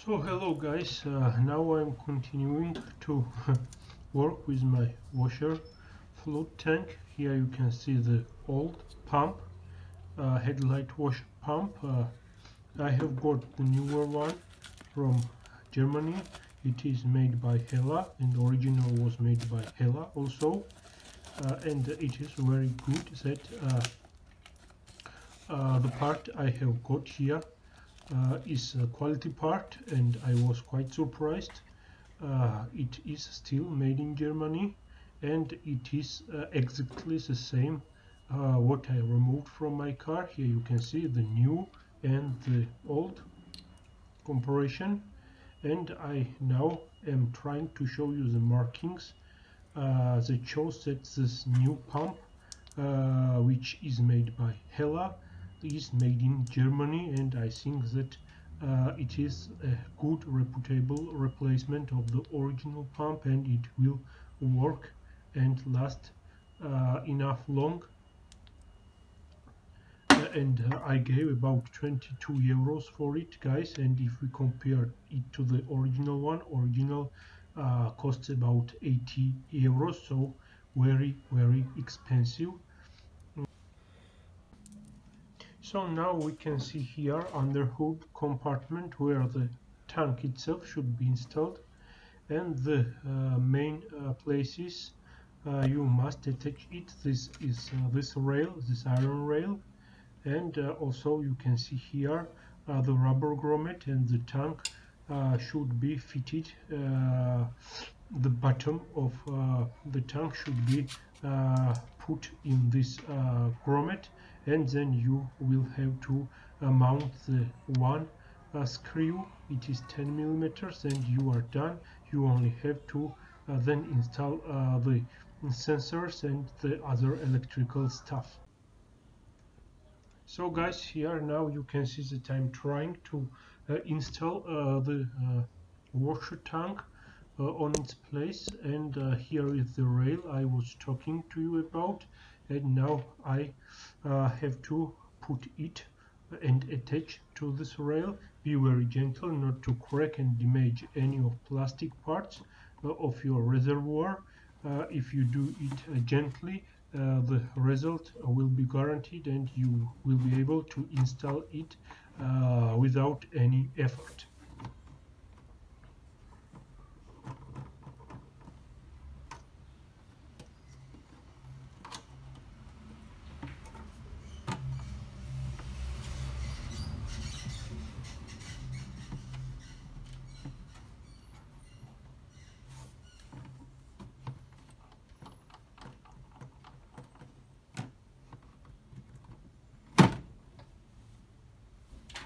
So hello guys, now I'm continuing to work with my washer fluid tank. Here you can see the old pump, headlight washer pump. I have got the newer one from Germany. It is made by Hella, and the original was made by Hella also, and it is very good that the part I have got here is a quality part, and I was quite surprised. It is still made in Germany, and it is exactly the same what I removed from my car. Here you can see the new and the old comparison, and I now am trying to show you the markings that shows that this new pump, which is made by Hella, is made in Germany, and I think that it is a good reputable replacement of the original pump, and it will work and last enough long. And I gave about 22 euros for it, guys, and if we compare it to the original one, original costs about 80 euros, so very expensive. So now we can see here under hood compartment where the tank itself should be installed, and the main places you must attach it. This is this rail, this iron rail, and also you can see here the rubber grommet, and the tank should be fitted. The bottom of the tank should be put in this grommet, and then you will have to mount the one screw. It is 10 millimeters, and you are done. You only have to then install the sensors and the other electrical stuff. So guys, here now you can see that I'm trying to install the washer tank on its place, and here is the rail I was talking to you about, and now I have to put it and attach to this rail. Be very gentle not to crack and damage any of plastic parts of your reservoir. If you do it gently, the result will be guaranteed, and you will be able to install it without any effort.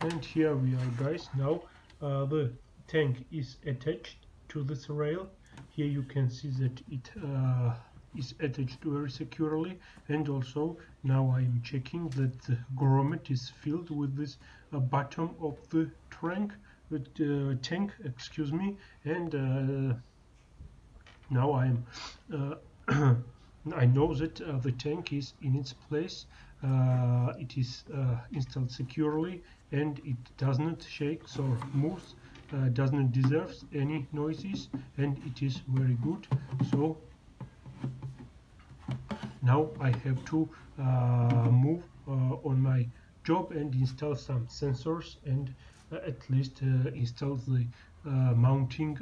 And here we are, guys. Now the tank is attached to this rail. Here you can see that it is attached very securely, and also now I am checking that the grommet is filled with this bottom of the tank, excuse me, and now I am I know that the tank is in its place. It is installed securely, and it does not shake or move, does not deserve any noises, and it is very good. So now I have to move on my job and install some sensors, and at least install the mounting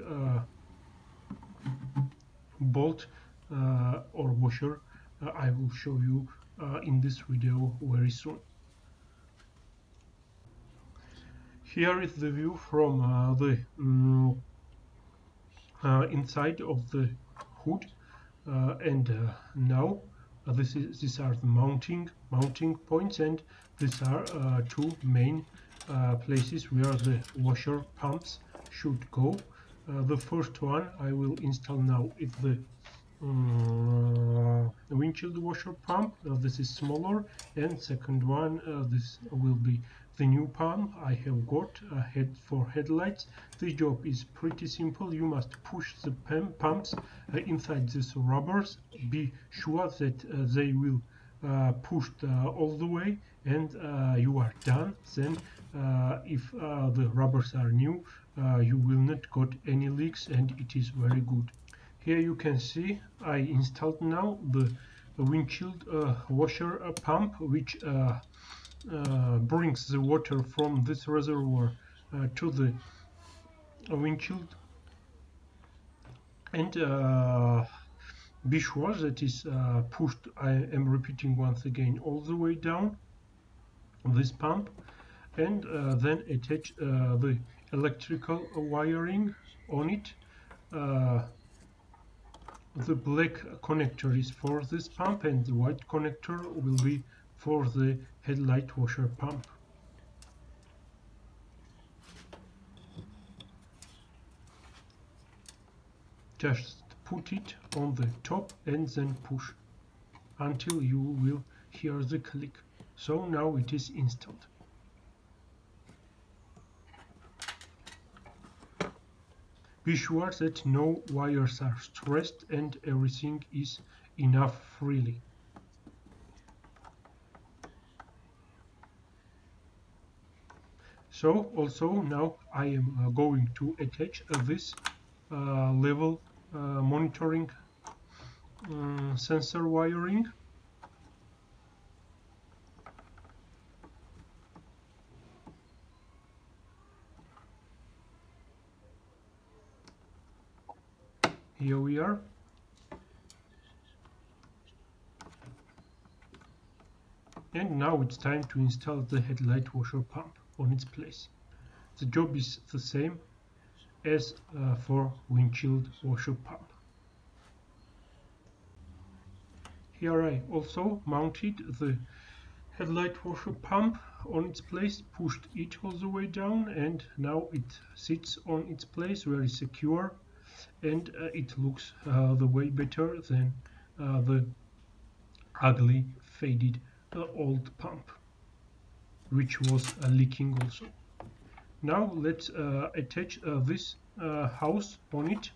bolt or washer. I will show you in this video very soon. Here is the view from the inside of the hood, and now these are the mounting points, and these are two main places where the washer pumps should go. The first one I will install now is the windshield washer pump. This is smaller, and second one, this will be the new pump I have got for headlights. The job is pretty simple. You must push the pumps inside these rubbers. Be sure that they will push all the way, and you are done. Then if the rubbers are new, you will not got any leaks, and it is very good. Here you can see I installed now the windshield washer pump, which brings the water from this reservoir to the windshield, and be sure that is pushed, I am repeating once again, all the way down this pump, and then attach the electrical wiring on it. The black connector is for this pump, and the white connector will be for the headlight washer pump. Just put it on the top and then push until you will hear the click. So now it is installed. Be sure that no wires are stressed and everything is enough freely. So also now I am going to attach this level monitoring sensor wiring. Here we are. And now it's time to install the headlight washer pump on its place. The job is the same as for windshield washer pump. Here I also mounted the headlight washer pump on its place, pushed it all the way down, and now it sits on its place very secure, and it looks the way better than the ugly faded old pump, which was leaking also. Now let's attach this house on it.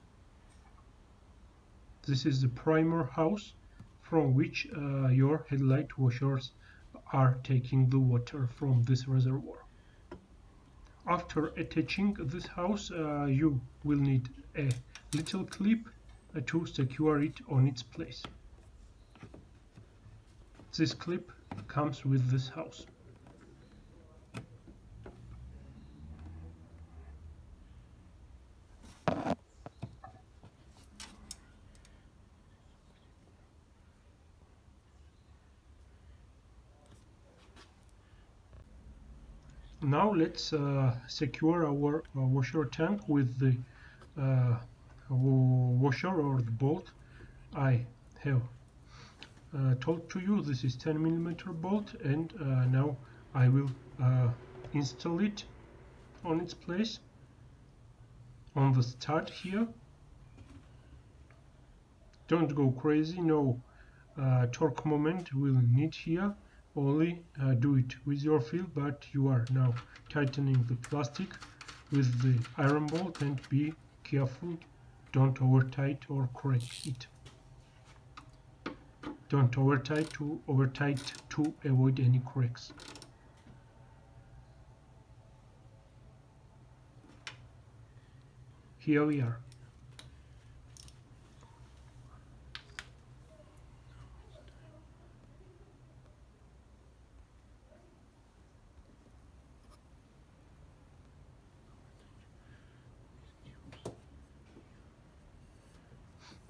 This is the primer house from which your headlight washers are taking the water from this reservoir. After attaching this house, you will need a little clip to secure it on its place. This clip comes with this house. Now let's secure our washer tank with the washer or the bolt. I have told to you this is 10mm bolt, and now I will install it on its place on the start here. Don't go crazy, no torque moment will need here. Only do it with your feel, but you are now tightening the plastic with the iron bolt, and be careful, don't over tight or crack it. Don't over tight to avoid any cracks. Here we are.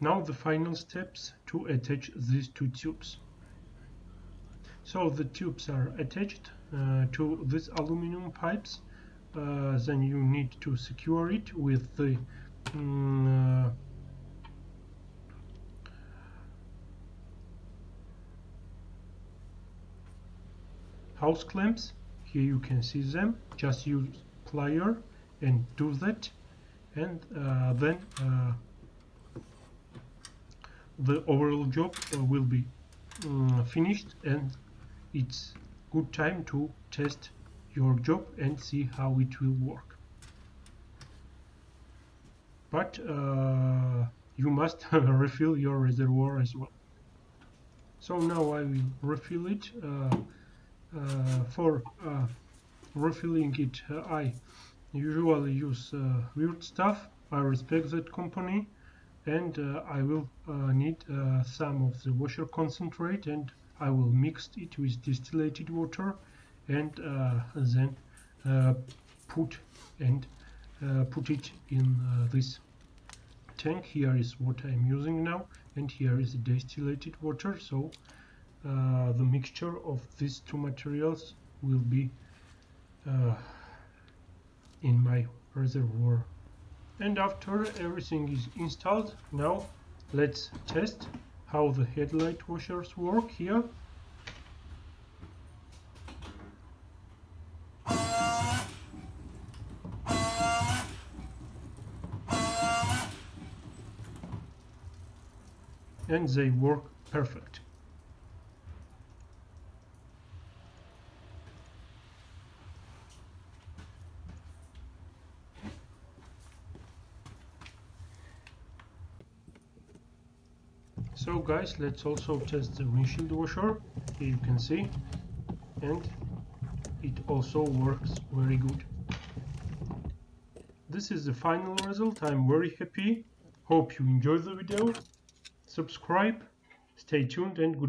Now the final steps to attach these two tubes. So the tubes are attached to these aluminum pipes. Then you need to secure it with the house clamps. Here you can see them. Just use plier and do that, and then the overall job will be finished, and it's good time to test your job and see how it will work. But you must refill your reservoir as well. So now I will refill it for refilling it, I usually use weird stuff. I respect that company, and I will need some of the washer concentrate, and I will mix it with distillated water, and then put it in this tank. Here is what I'm using now, and here is the distillated water. So the mixture of these two materials will be in my reservoir. And after everything is installed, now let's test how the headlight washers work here. And they work perfect. So guys, let's also test the windshield washer. Here you can see, and it also works very good. This is the final result. I'm very happy. Hope you enjoyed the video. Subscribe, stay tuned, and goodbye.